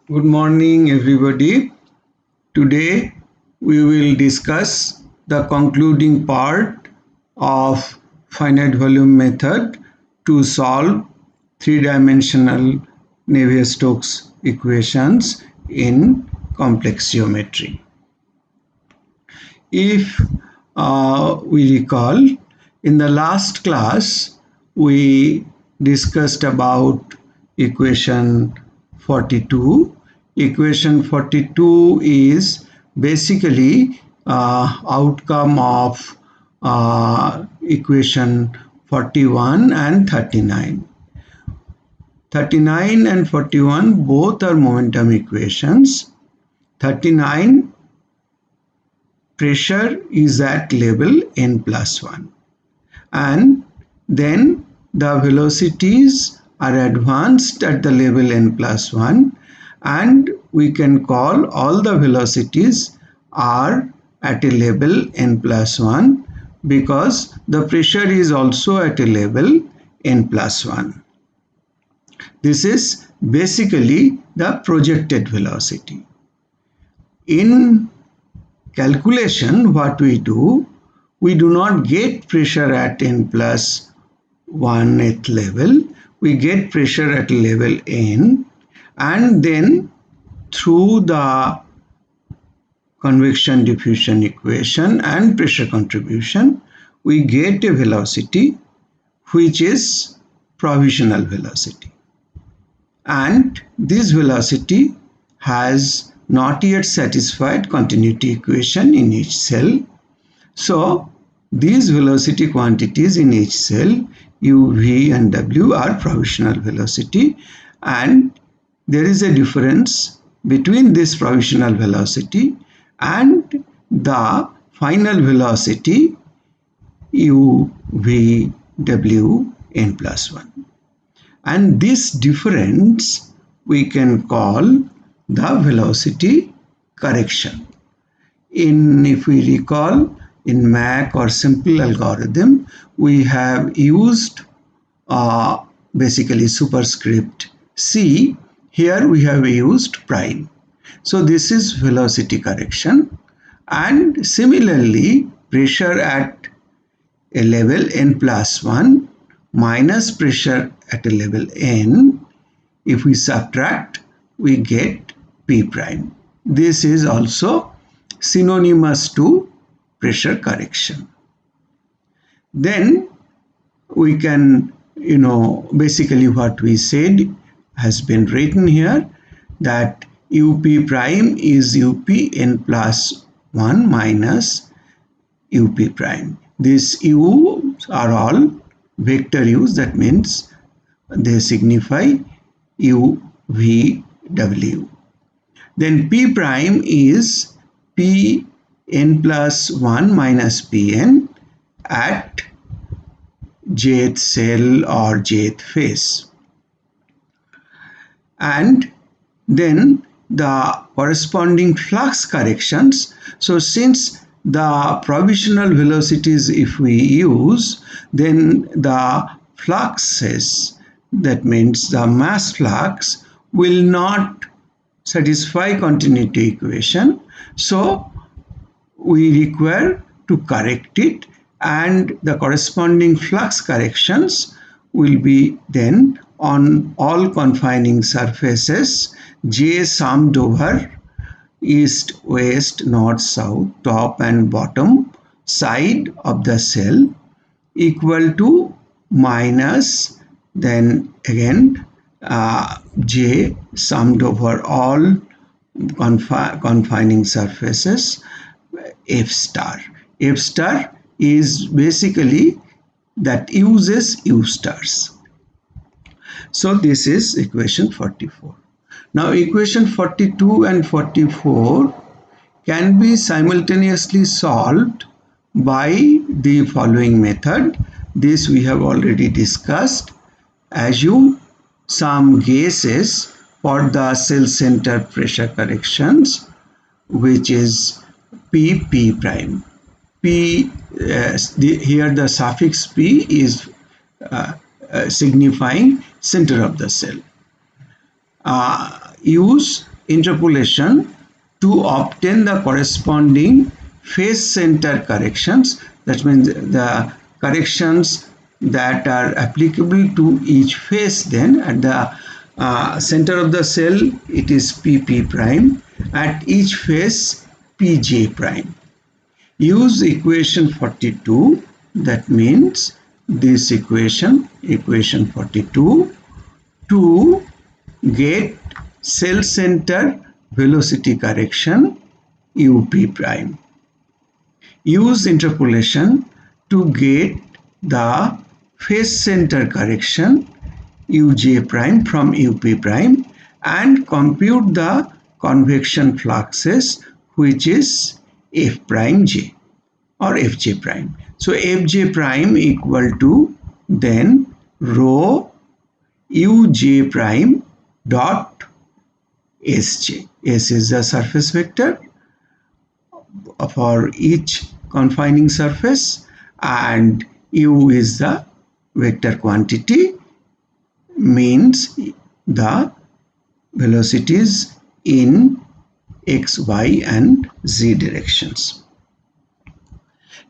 Good morning, everybody. Today we will discuss the concluding part of finite volume method to solve three-dimensional Navier-Stokes equations in complex geometry. If we recall, in the last class we discussed about equation 42. Equation 42 is basically outcome of equation 41 and 39. 39 and 41 both are momentum equations. 39, pressure is at level n plus 1, and then the velocities are advanced at the level n plus 1, and we can call all the velocities are at a level n plus 1 because the pressure is also at a level n plus 1. This is basically the projected velocity. In calculation, what we do not get pressure at n plus 1th level, we get pressure at level n, and then through the convection diffusion equation and pressure contribution we get a velocity which is provisional velocity, and this velocity has not yet satisfied continuity equation in each cell. So these velocity quantities in each cell u, v and w are provisional velocity, and there is a difference between this provisional velocity and the final velocity u, v, w n plus 1. And this difference we can call the velocity correction. If we recall, in Mach or simple algorithm, we have used basically superscript c. Here we have used prime. So this is velocity correction, and similarly pressure at a level n plus 1 minus pressure at a level n, if we subtract we get p prime. This is also synonymous to pressure correction. Then we can, basically what we said has been written here, that up prime is up n plus 1 minus up prime. These u's are all vector u's, that means they signify u, v, w. Then p prime is p n plus 1 minus pn at jth cell or jth phase. And then the corresponding flux corrections. So since the provisional velocities if we use, then the fluxes, that means the mass flux, will not satisfy continuity equation. So we require to correct it, and the corresponding flux corrections will be then on all confining surfaces J summed over east, west, north, south, top and bottom side of the cell equal to minus then again J summed over all confining surfaces F star. F star is basically that uses U stars. So this is equation 44. Now equation 42 and 44 can be simultaneously solved by the following method. This we have already discussed. Assume some guesses for the cell center pressure corrections, which is p prime. P here the suffix p is signifying center of the cell. Use interpolation to obtain the corresponding phase center corrections. That means the corrections that are applicable to each phase. Then at the center of the cell it is pp prime, at each phase pj prime. Use equation 42, that means this equation 42, to get cell center velocity correction up prime. Use interpolation to get the phase center correction uj prime from up prime and compute the convection fluxes, which is f prime j or fj prime. So fj prime equal to then rho uj prime dot sj. S is the surface vector for each confining surface and u is the vector quantity, means the velocities in x, y and z directions.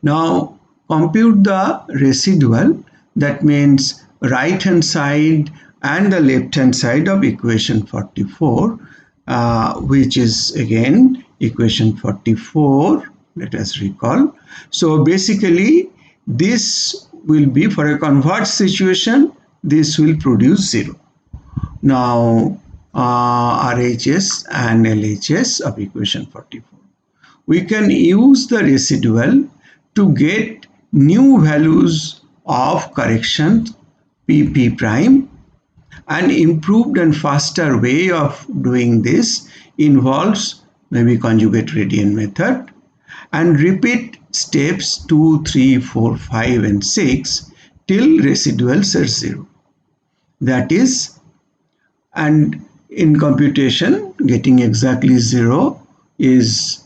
Now compute the residual, that means right hand side and the left hand side of equation 44, which is again equation 44. Let us recall. So basically this will be, for a converged situation, this will produce 0. Now RHS and LHS of equation 44. We can use the residual to get new values of correction pp prime. An improved and faster way of doing this involves maybe conjugate gradient method, and repeat steps 2, 3, 4, 5 and 6 till residuals are 0. That is, and in computation getting exactly 0 is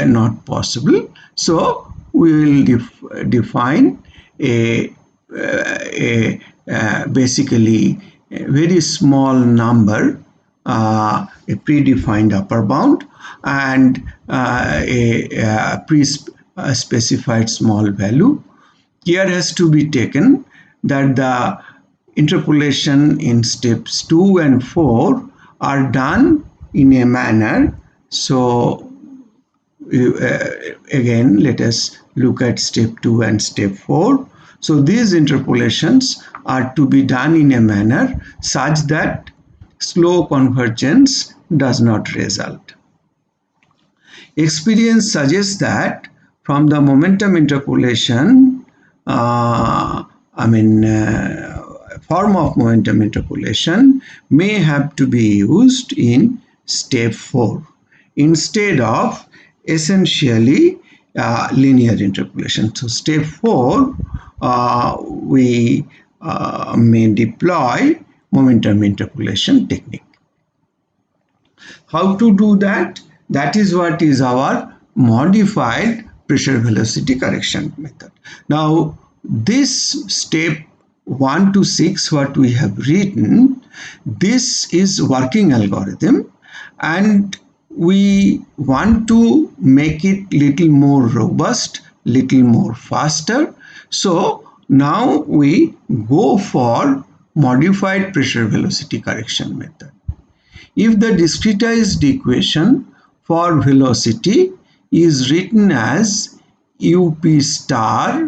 not possible. So we will define basically a very small number, a predefined upper bound and a pre-specified small value. Care has to be taken that the interpolation in steps 2 and 4 are done in a manner. So again, let us look at step 2 and step 4. So these interpolations are to be done in a manner such that slow convergence does not result. Experience suggests that from the momentum interpolation, form of momentum interpolation may have to be used in step 4 instead of essentially linear interpolation. So step 4 we may deploy momentum interpolation technique. How to do that? That is what is our modified pressure velocity correction method. Now this step 1 to 6 what we have written, this is working algorithm and we want to make it little more robust, little more faster. So now we go for modified pressure velocity correction method. If the discretized equation for velocity is written as up star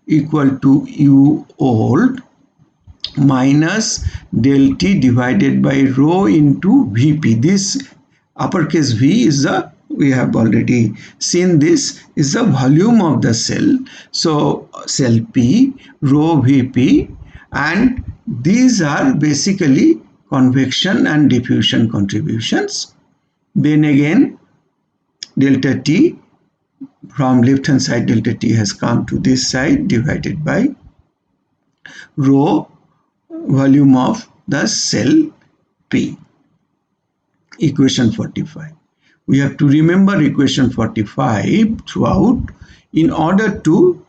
equal to u old minus del t divided by rho into vp. This uppercase V is the, we have already seen, this is the volume of the cell. So cell P, rho Vp, and these are basically convection and diffusion contributions. Then again delta T, from left hand side delta T has come to this side divided by rho volume of the cell P. Equation 45. We have to remember equation 45 throughout in order to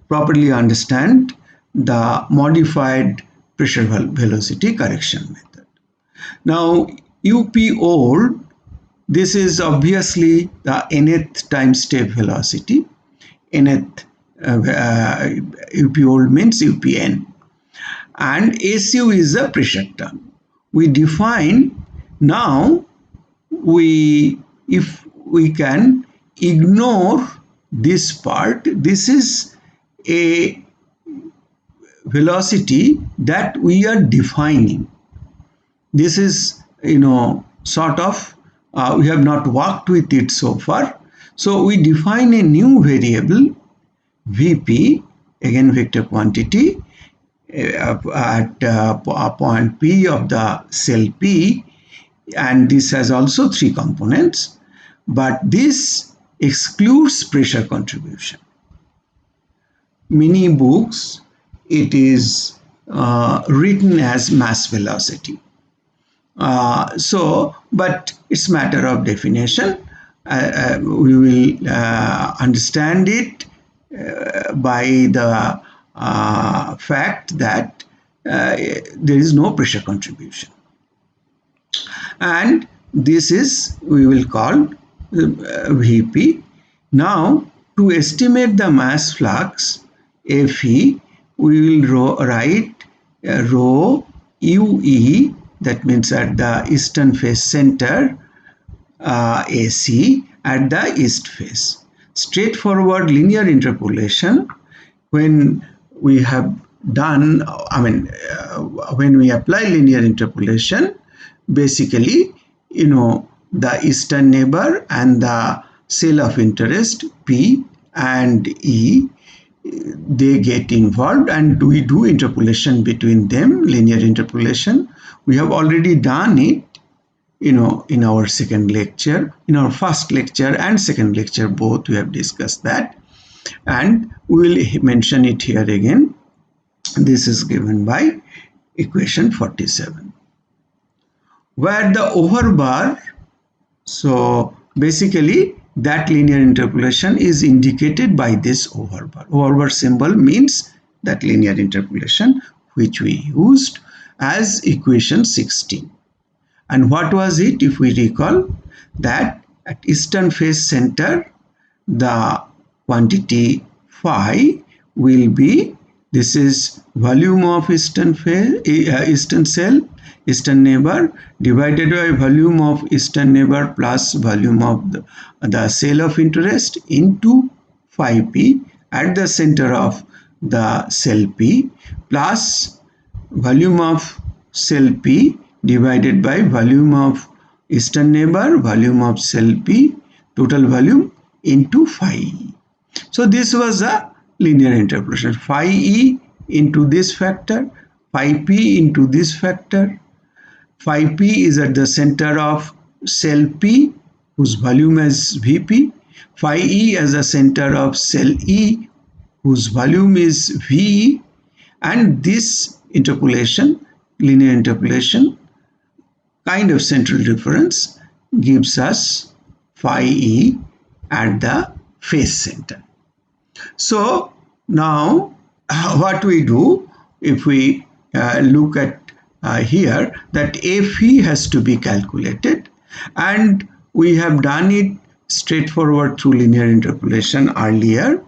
properly understand the modified pressure velocity correction method. Now UP old, this is obviously the nth time step velocity. Nth UP old means UPN. And SU is the pressure term. We define now, if we can ignore this part, this is a velocity that we are defining. This is, sort of, we have not worked with it so far. So we define a new variable, Vp, again vector quantity, at point P of the cell P, and this has also three components, but this excludes pressure contribution. Many books, it is written as mass velocity. But it's matter of definition. We will understand it by the fact that there is no pressure contribution. And this is, we will call Vp. Now, to estimate the mass flux, Fe, we will write rho Ue, that means at the eastern face center, AC at the east face. Straightforward linear interpolation, when we have done, when we apply linear interpolation, basically, the eastern neighbor and the cell of interest P and E, they get involved, and we do interpolation between them, linear interpolation. We have already done it, in our second lecture, in our first lecture and second lecture, both we have discussed that, and we will mention it here again. This is given by equation 47, where the overbar, so basically that linear interpolation is indicated by this overbar. Overbar symbol means that linear interpolation which we used as equation 16. And what was it? If we recall, that at eastern face center, the quantity phi will be, this is volume of eastern cell, eastern neighbor, divided by volume of eastern neighbor plus volume of the cell of interest into phi p at the center of the cell P, plus volume of cell P divided by volume of eastern neighbor, volume of cell P, total volume into phi E. So this was a linear interpolation. Phi E into this factor, phi P into this factor. Phi P is at the center of cell P, whose volume is Vp. Phi E as the center of cell E, whose volume is VE. And this interpolation, linear interpolation, kind of central difference, gives us phi E at the face center. So now what we do, if we look at here, that Fe has to be calculated, and we have done it straightforward through linear interpolation earlier.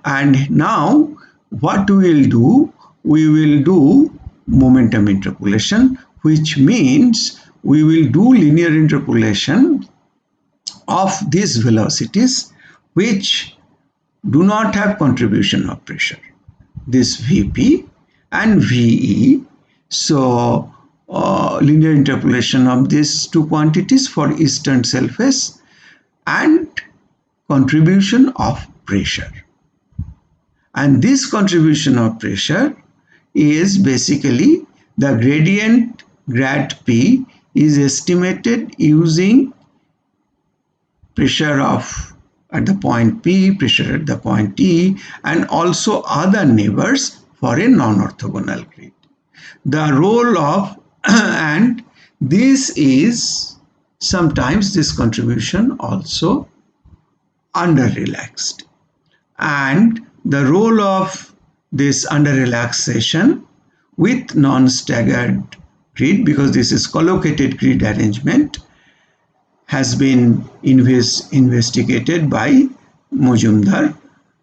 And now what we will do, we will do momentum interpolation, which means we will do linear interpolation of these velocities which do not have contribution of pressure, this Vp and Ve. So linear interpolation of these two quantities for eastern cell face and contribution of pressure. And this contribution of pressure is basically the gradient grad P is estimated using pressure of at the point P, pressure at the point E, and also other neighbors for a non-orthogonal grid. The role of and this is sometimes this contribution also under relaxed, and the role of this under relaxation with non-staggered grid, because this is collocated grid arrangement, has been investigated by Majumdar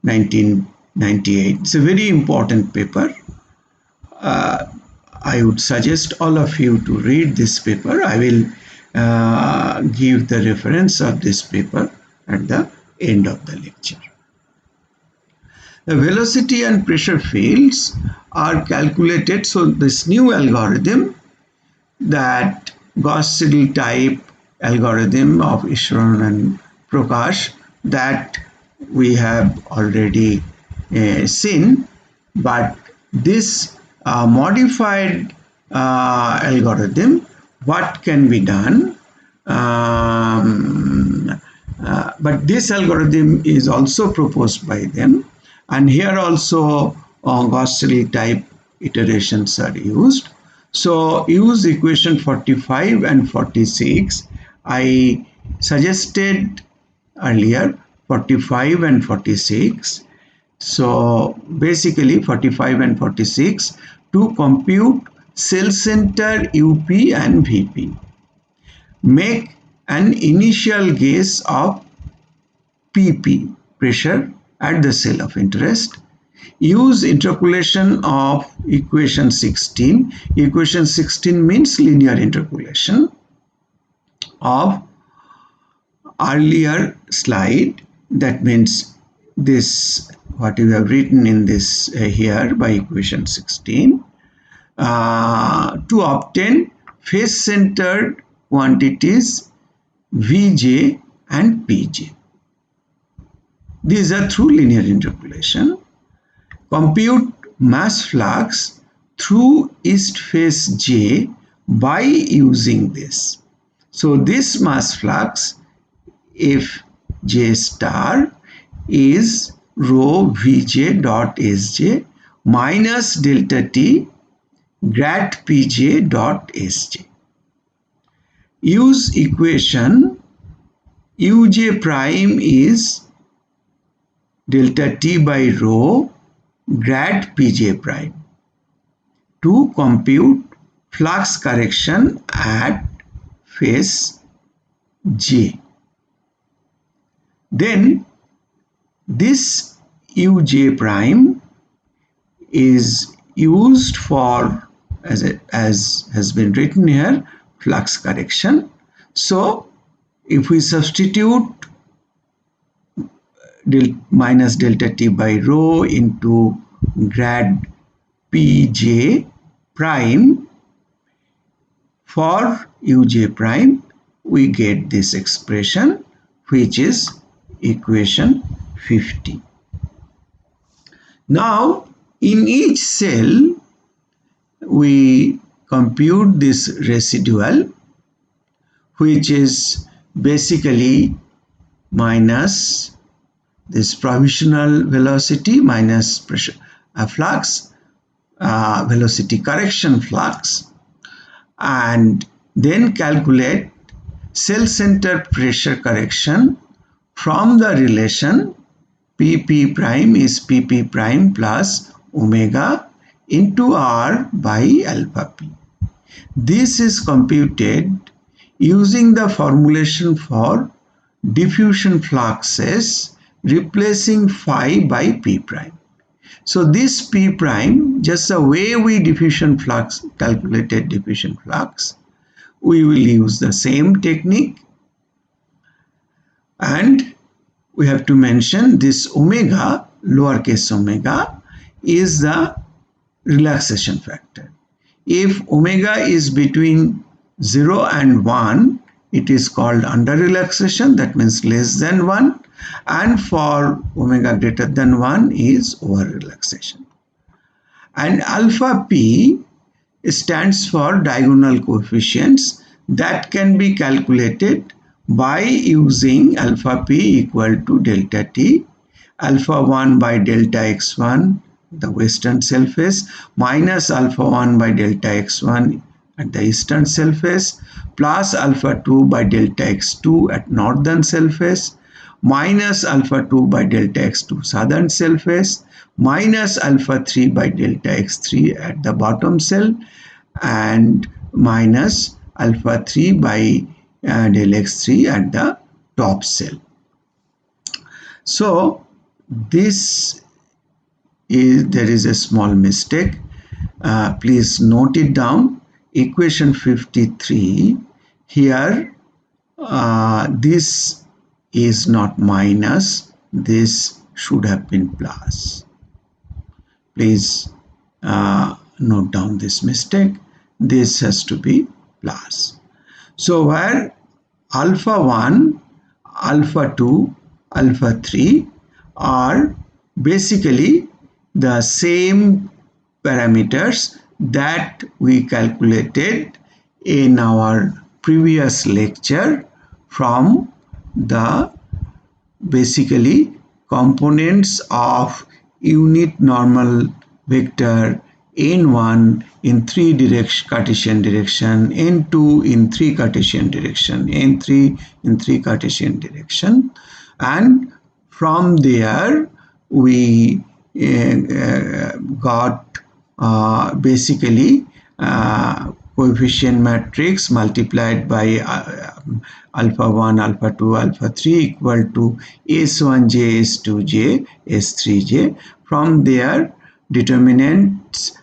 1998. It's a very important paper. I would suggest all of you to read this paper. I will give the reference of this paper at the end of the lecture. The velocity and pressure fields are calculated. So this new algorithm, that Gauss-Seidel type algorithm of Ishwaran and Prakash, that we have already seen, but this modified algorithm, what can be done? But this algorithm is also proposed by them, and here also Gauss-Seidel type iterations are used. So use equation 45 and 46. I suggested earlier 45 and 46. So basically 45 and 46 to compute cell center UP and VP. Make an initial guess of PP, pressure at the cell of interest. Use interpolation of equation 16. Equation 16 means linear interpolation of earlier slide. That means this, what you have written in this here by equation 16, to obtain face-centered quantities Vj and Pj. These are through linear interpolation. Compute mass flux through east face J by using this. So this mass flux, if J star, is rho Vj dot Sj minus delta T grad Pj dot Sj. Use equation Uj prime is delta T by rho grad Pj prime to compute flux correction at phase J. Then this Uj prime is used for, as has been written here, flux correction. So if we substitute minus delta T by rho into grad Pj prime for Uj prime, we get this expression, which is equation 50. Now in each cell we compute this residual, which is basically minus this provisional velocity minus pressure flux, velocity correction flux, and then calculate cell center pressure correction from the relation PP prime is PP prime plus omega into R by alpha P. This is computed using the formulation for diffusion fluxes replacing phi by P prime. So this P prime, just the way we calculated diffusion flux, we will use the same technique, and we have to mention this omega, lowercase omega, is the relaxation factor. If omega is between 0 and 1, it is called under relaxation, that means less than 1, and for omega greater than 1 is over relaxation. And alpha P stands for diagonal coefficients that can be calculated by using alpha P equal to delta T, alpha 1 by delta x1, the western cell face, minus alpha 1 by delta x1 at the eastern cell face, plus alpha 2 by delta x2 at northern cell face, minus alpha 2 by delta x2 southern cell face, minus alpha 3 by delta x3 at the bottom cell, and minus alpha 3 by del x3 at the top cell. So this is, there is a small mistake. Please note it down. Equation 53 here, this is not minus, this should have been plus. Please note down this mistake. This has to be plus. So where alpha 1, alpha 2, alpha 3 are basically the same parameters that we calculated in our previous lecture from the basically components of unit normal vector n1 in 3 Cartesian direction, n2 in 3 Cartesian direction, n3 in 3 Cartesian direction, and from there we got basically coefficient matrix multiplied by alpha 1, alpha 2, alpha 3 equal to S1j, S2j, S3j. From there, determinants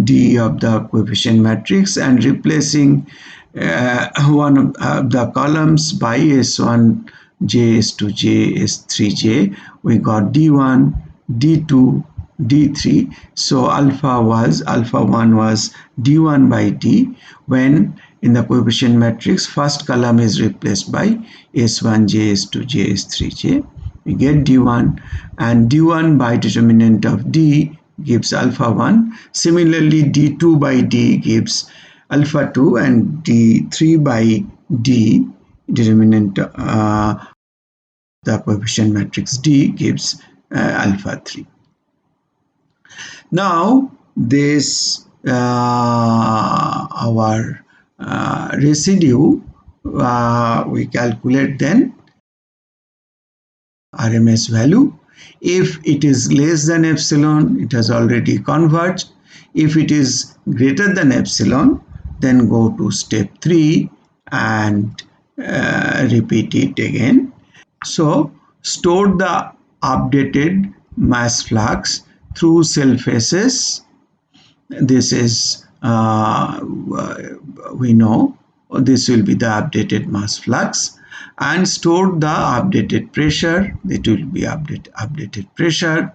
D of the coefficient matrix, and replacing one of the columns by S1j, S2j, S3j, we got D1, D2, D3. So alpha 1 was D1 by D. When in the coefficient matrix, first column is replaced by S1j, S2j, S3j. We get D1, and D1 by determinant of D gives alpha 1. Similarly, D2 by D gives alpha 2, and D3 by D, determinant the coefficient matrix D, gives alpha 3. Now this our residue, we calculate then RMS value. If it is less than epsilon, it has already converged. If it is greater than epsilon, then go to step 3 and repeat it again. So store the updated mass flux through cell faces. This is we know this will be the updated mass flux, and store the updated pressure. It will be updated pressure,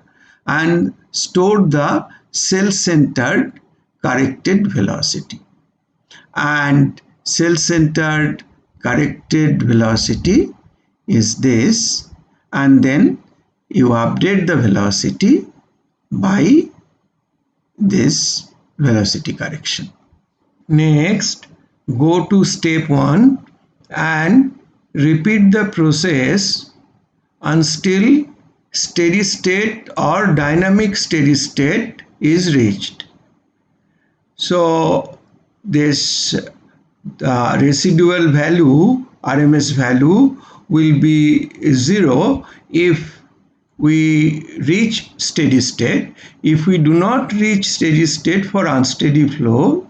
and store the cell-centered corrected velocity. And cell-centered corrected velocity is this, and then you update the velocity by this velocity correction. Next, go to step 1 and repeat the process until steady state or dynamic steady state is reached. So this residual value, RMS value, will be 0 if we reach steady state. If we do not reach steady state for unsteady flow,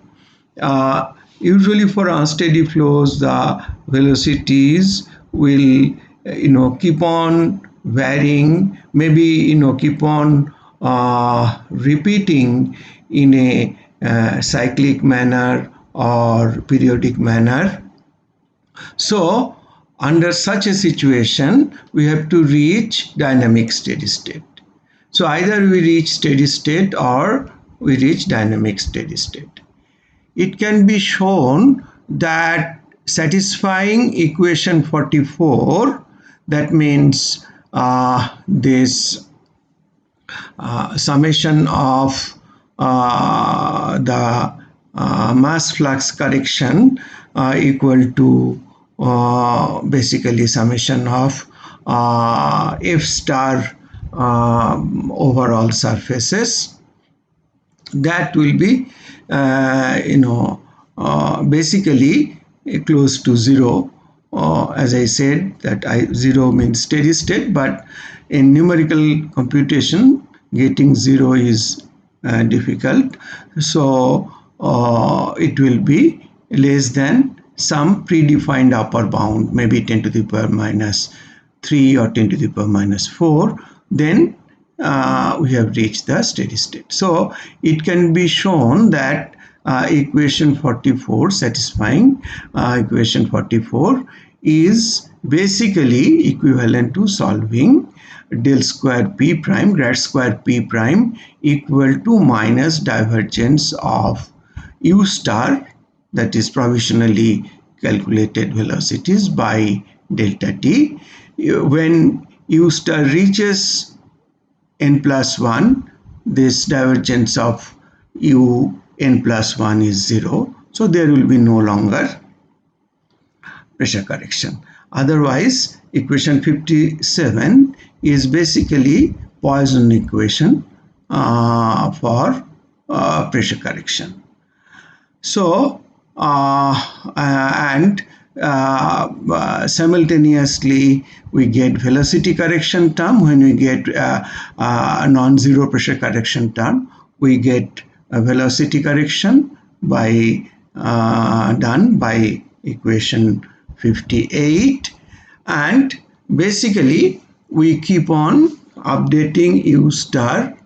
usually for unsteady flows the velocities will keep on varying, maybe keep on repeating in a cyclic manner or periodic manner. So under such a situation, we have to reach dynamic steady state. So either we reach steady state or we reach dynamic steady state. It can be shown that satisfying equation 44, that means this summation of the mass flux correction equal to basically summation of F star overall surfaces, that will be basically close to 0. As I said, that 0 means steady state, but in numerical computation getting 0 is difficult. So it will be less than some predefined upper bound, maybe 10 to the power minus 3 or 10 to the power minus 4, then we have reached the steady state. So it can be shown that equation 44 satisfying equation 44 is basically equivalent to solving del square p prime grad square p prime equal to minus divergence of u star, that is provisionally calculated velocities, by delta t. When u star reaches n plus 1, this divergence of u n plus 1 is 0. So there will be no longer pressure correction. Otherwise, equation 57 is basically Poisson equation for pressure correction. So, simultaneously we get velocity correction term. When we get non-zero pressure correction term, we get a velocity correction by done by equation 58, and basically we keep on updating u star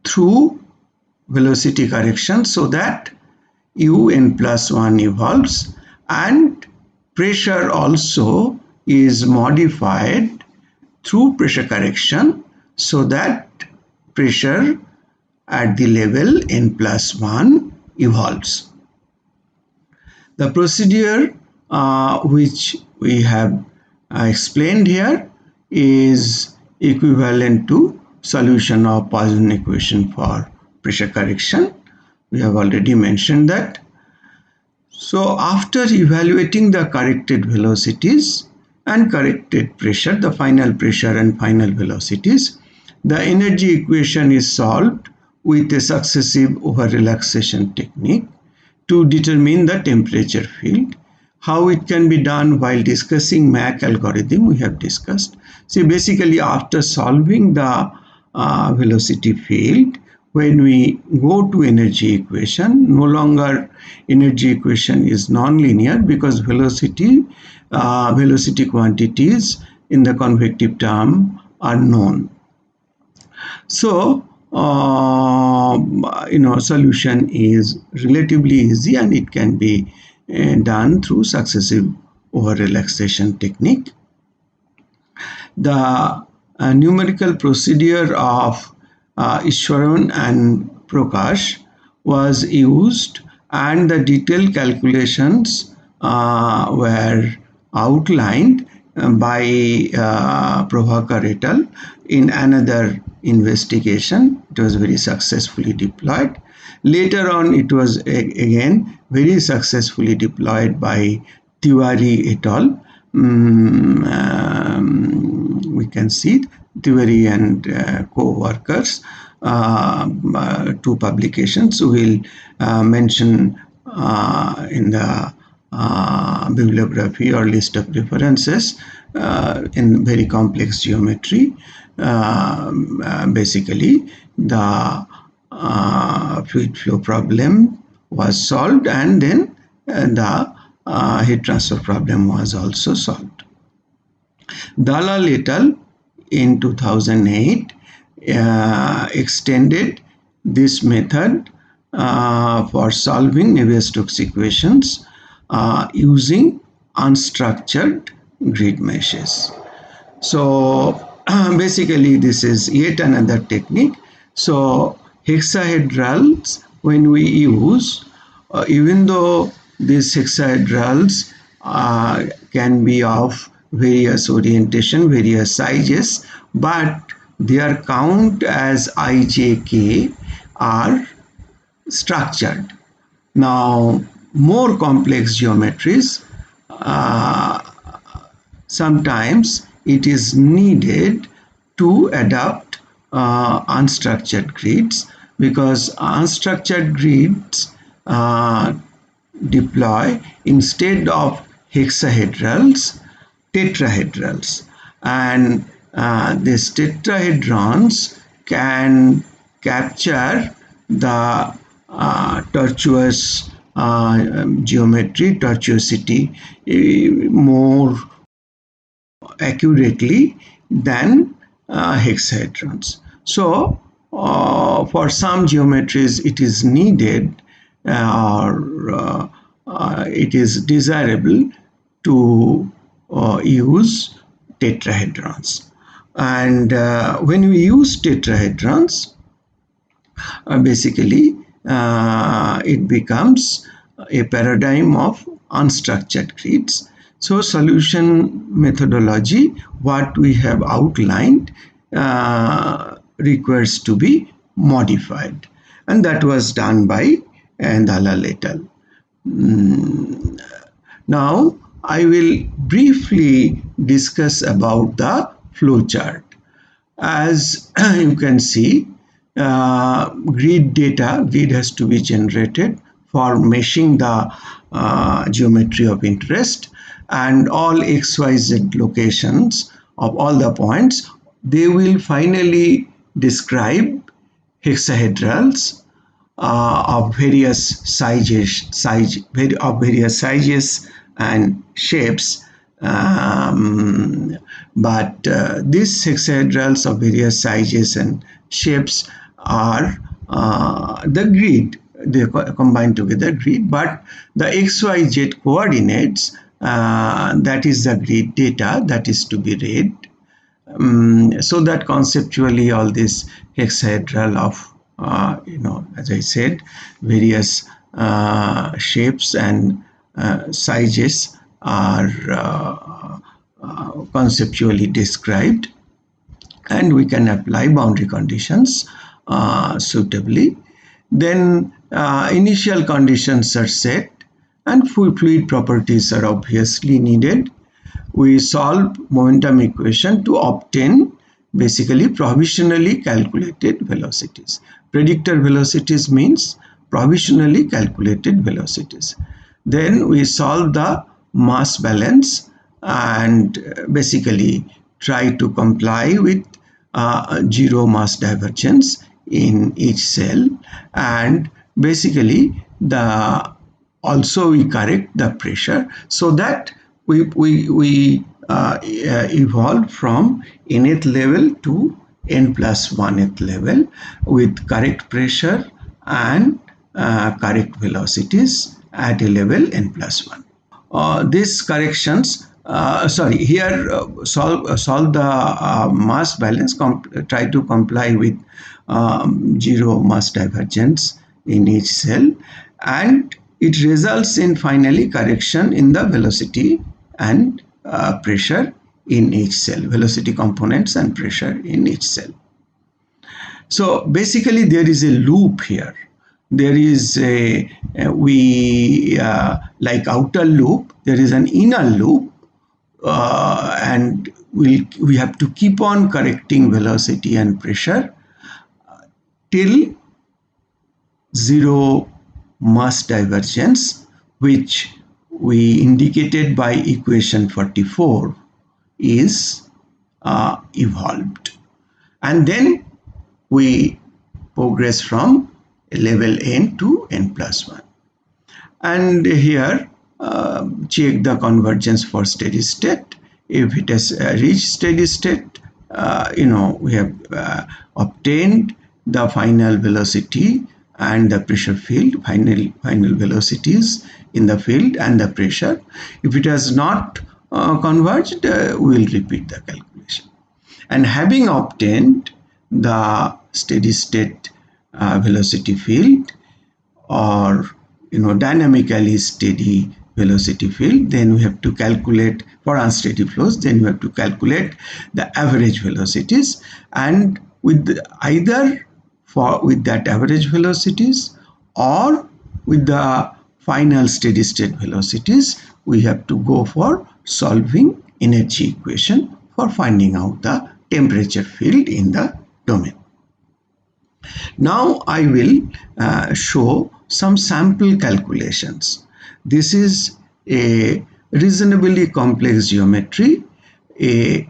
through velocity correction so that u n plus 1 evolves, and pressure also is modified through pressure correction so that pressure at the level n plus 1 evolves. The procedure which we have explained here is equivalent to solution of Poisson equation for pressure correction. We have already mentioned that. So after evaluating the corrected velocities and corrected pressure, the final pressure and final velocities, the energy equation is solved with a successive over relaxation technique to determine the temperature field. How it can be done while discussing Mach algorithm, we have discussed. See, basically after solving the velocity field, when we go to energy equation, no longer energy equation is non-linear because velocity quantities in the convective term are known. So solution is relatively easy and it can be done through successive over relaxation technique. The numerical procedure of Ishwaran and Prakash was used, and the detailed calculations were outlined by Prabhakar et al. In another investigation. It was very successfully deployed. Later on, it was again very successfully deployed by Tiwari et al. We can see Tiwari and co-workers, two publications we'll mention in the bibliography or list of references in very complex geometry. Basically, the fluid flow problem was solved, and then the heat transfer problem was also solved. Dalal et al. In 2008 extended this method for solving Navier-Stokes equations using unstructured grid meshes. So basically this is yet another technique. So hexahedrals, when we use, even though these hexahedrals can be of various orientation, various sizes, but their count as IJK are structured. Now, more complex geometries, sometimes it is needed to adopt unstructured grids, because unstructured grids deploy, instead of hexahedrals, tetrahedrals, and these tetrahedrons can capture the tortuous geometry, tortuosity more accurately than hexahedrons. So, for some geometries, it is needed or it is desirable to use tetrahedrons. And when we use tetrahedrons, basically it becomes a paradigm of unstructured grids. So solution methodology, what we have outlined, requires to be modified, and that was done by Dalal et al. Now I will briefly discuss about the flowchart. As you can see, grid has to be generated for meshing the geometry of interest, and all xyz locations of all the points, they will finally describe hexahedrals of various sizes and shapes. But these hexahedrals of various sizes and shapes are the grid. They combine together grid, but the xyz coordinates, that is the grid data that is to be read. So that conceptually all this hexahedral of as I said, various shapes and sizes are conceptually described, and we can apply boundary conditions suitably. Then initial conditions are set and fluid properties are obviously needed. We solve momentum equation to obtain basically provisionally calculated velocities. Predictor velocities means provisionally calculated velocities. Then we solve the mass balance and basically try to comply with zero mass divergence in each cell, and basically also we correct the pressure so that we evolve from nth level to n+1th level with correct pressure and correct velocities at a level n+1. These corrections, here solve the mass balance, try to comply with zero mass divergence in each cell, and it results in finally correction in the velocity and pressure in each cell, velocity components and pressure in each cell. So basically there is a loop here. There is like outer loop, there is an inner loop, and we have to keep on correcting velocity and pressure till zero mass divergence, which we indicated by equation 44 is evolved, and then we progress from level n to n+1. And here check the convergence for steady state. If it has reached steady state, we have obtained the final velocity and the pressure field, final velocities in the field and the pressure. If it has not converged, we will repeat the calculation. And having obtained the steady state velocity field, or dynamically steady velocity field, then we have to calculate for unsteady flows, then we have to calculate the average velocities, and with that average velocities or with the final steady state velocities, we have to go for solving energy equation for finding out the temperature field in the domain. Now I will show some sample calculations. This is a reasonably complex geometry, a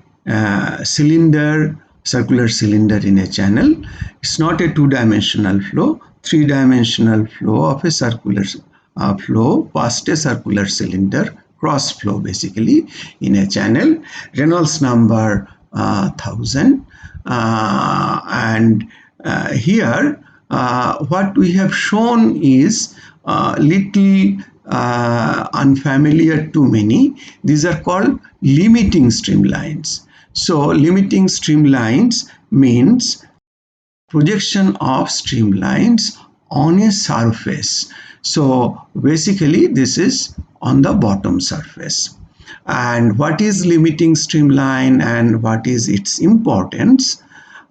circular cylinder in a channel. It's not a two-dimensional flow. three-dimensional flow of a circular flow past a circular cylinder, cross flow basically in a channel, Reynolds number 1000, and here what we have shown is little unfamiliar to many. These are called limiting streamlines. So limiting streamlines means projection of streamlines on a surface. So basically this is on the bottom surface. And what is limiting streamline and what is its importance?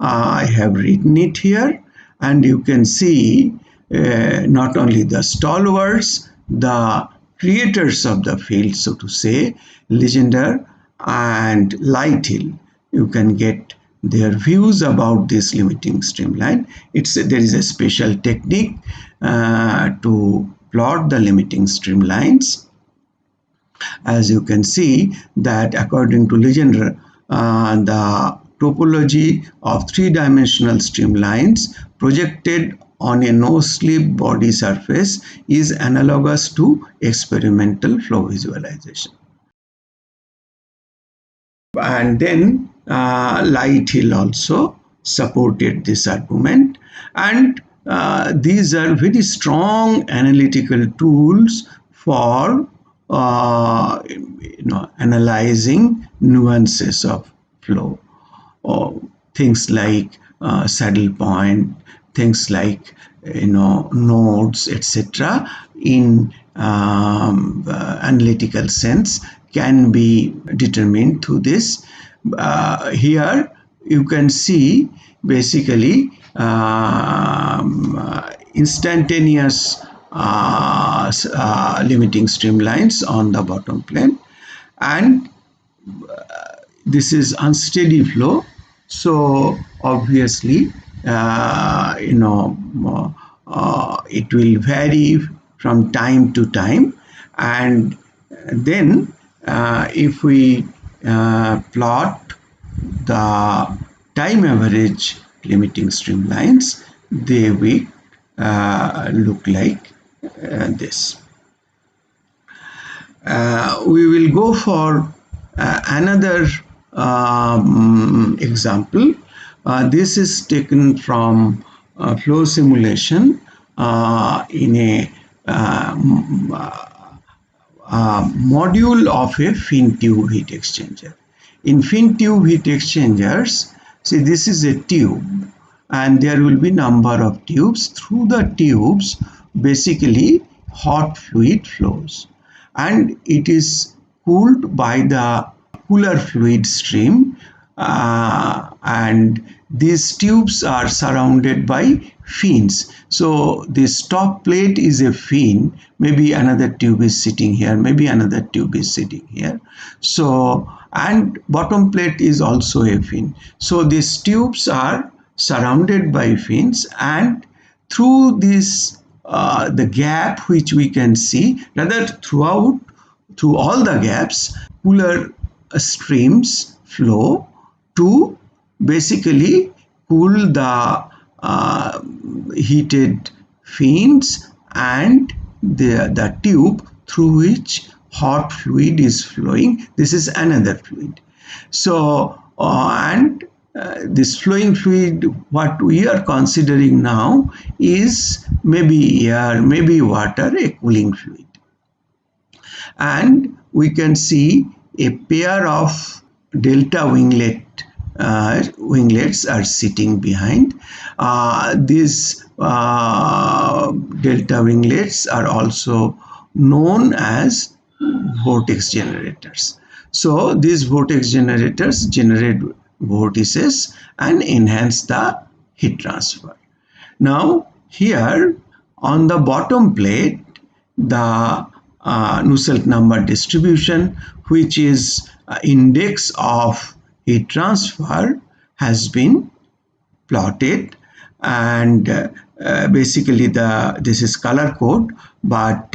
I have written it here, and you can see not only the stalwarts, the creators of the field, so to say, Legendre and Lighthill. You can get their views about this limiting streamline. There is a special technique to plot the limiting streamlines. As you can see that according to Legendre, the topology of three-dimensional streamlines projected on a no-slip body surface is analogous to experimental flow visualization. And then Lighthill also supported this argument, and these are very strong analytical tools for analyzing nuances of flow, or things like saddle point, things like nodes, etc. in analytical sense can be determined through this. Here you can see basically instantaneous limiting streamlines on the bottom plane, and this is unsteady flow, so obviously it will vary from time to time. And then if we plot the time average limiting streamlines, they will look like this. We will go for another example. This is taken from flow simulation in a module of a fin tube heat exchanger. In fin tube heat exchangers, see, this is a tube and there will be number of tubes. Through the tubes basically hot fluid flows, and it is cooled by the cooler fluid stream, and these tubes are surrounded by fins. So this top plate is a fin, maybe another tube is sitting here, maybe another tube is sitting here. So, and bottom plate is also a fin. So these tubes are surrounded by fins, and through this the gap which we can see, rather through all the gaps, cooler streams flow to basically cool the heated fins and the tube through which hot fluid is flowing. This is another fluid. So this flowing fluid, what we are considering now is maybe air, maybe water, a cooling fluid. And we can see a pair of delta winglets are sitting behind. These delta winglets are also known as vortex generators. So these vortex generators generate vortices and enhance the heat transfer. Now here on the bottom plate, the Nusselt number distribution, which is index of heat transfer, has been plotted, and basically this is color code, but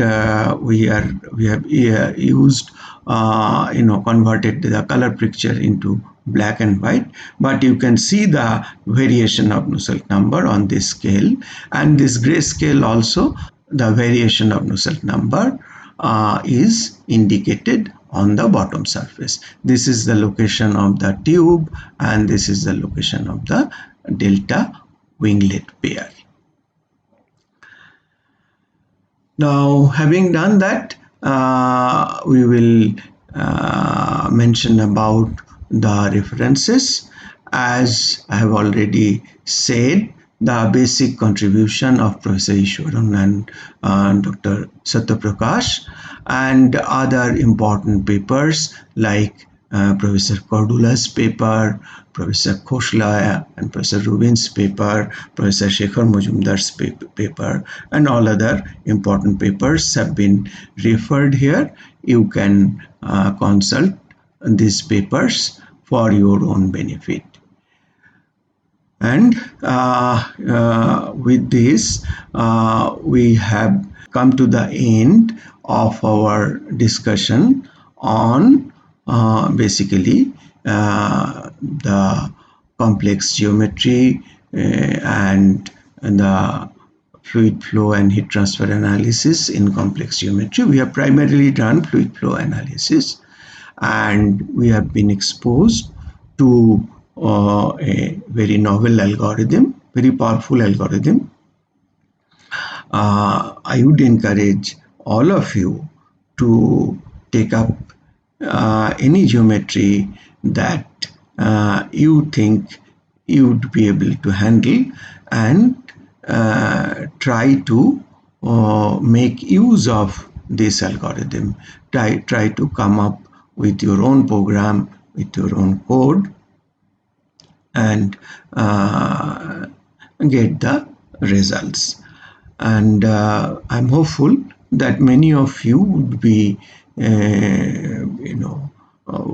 we have used converted the color picture into black and white, but you can see the variation of Nusselt number on this scale, and this grayscale also the variation of Nusselt number is indicated on the bottom surface. This is the location of the tube, and this is the location of the delta winglet pair. Now, having done that, we will mention about the references. As I have already said, the basic contribution of Professor Easwaran and Dr. Satyaprakash, and other important papers like Professor Cordula's paper, Professor Khoshla and Professor Rubin's paper, Professor Shekhar Majumdar's paper, and all other important papers have been referred here. You can consult these papers for your own benefit. And with this, we have come to the end of our discussion on basically the complex geometry and the fluid flow and heat transfer analysis in complex geometry. We have primarily done fluid flow analysis, and we have been exposed to a very novel algorithm, very powerful algorithm. I would encourage all of you to take up any geometry that you think you would be able to handle, and try to make use of this algorithm. Try to come up with your own program, with your own code, and get the results. And I'm hopeful that many of you would be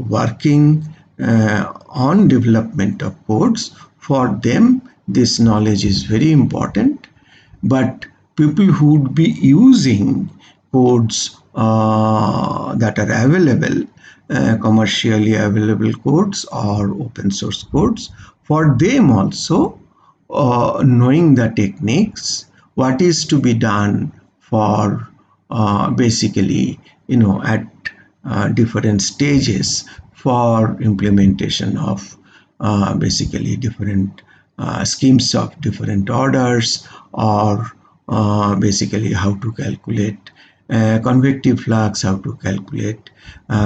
working on development of codes. For them, this knowledge is very important, but people who would be using codes that are available, commercially available codes or open source codes, for them also knowing the techniques, what is to be done for basically at different stages for implementation of basically different schemes of different orders, or basically how to calculate convective flux, how to calculate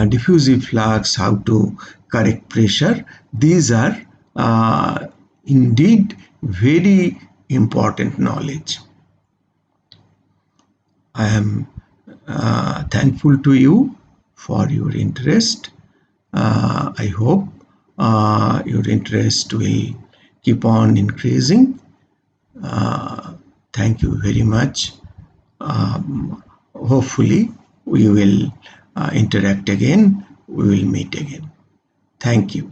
diffusive flux, how to correct pressure. These are indeed very important knowledge. I am thankful to you for your interest. I hope your interest will keep on increasing. Thank you very much. Hopefully, we will interact again. We will meet again. Thank you.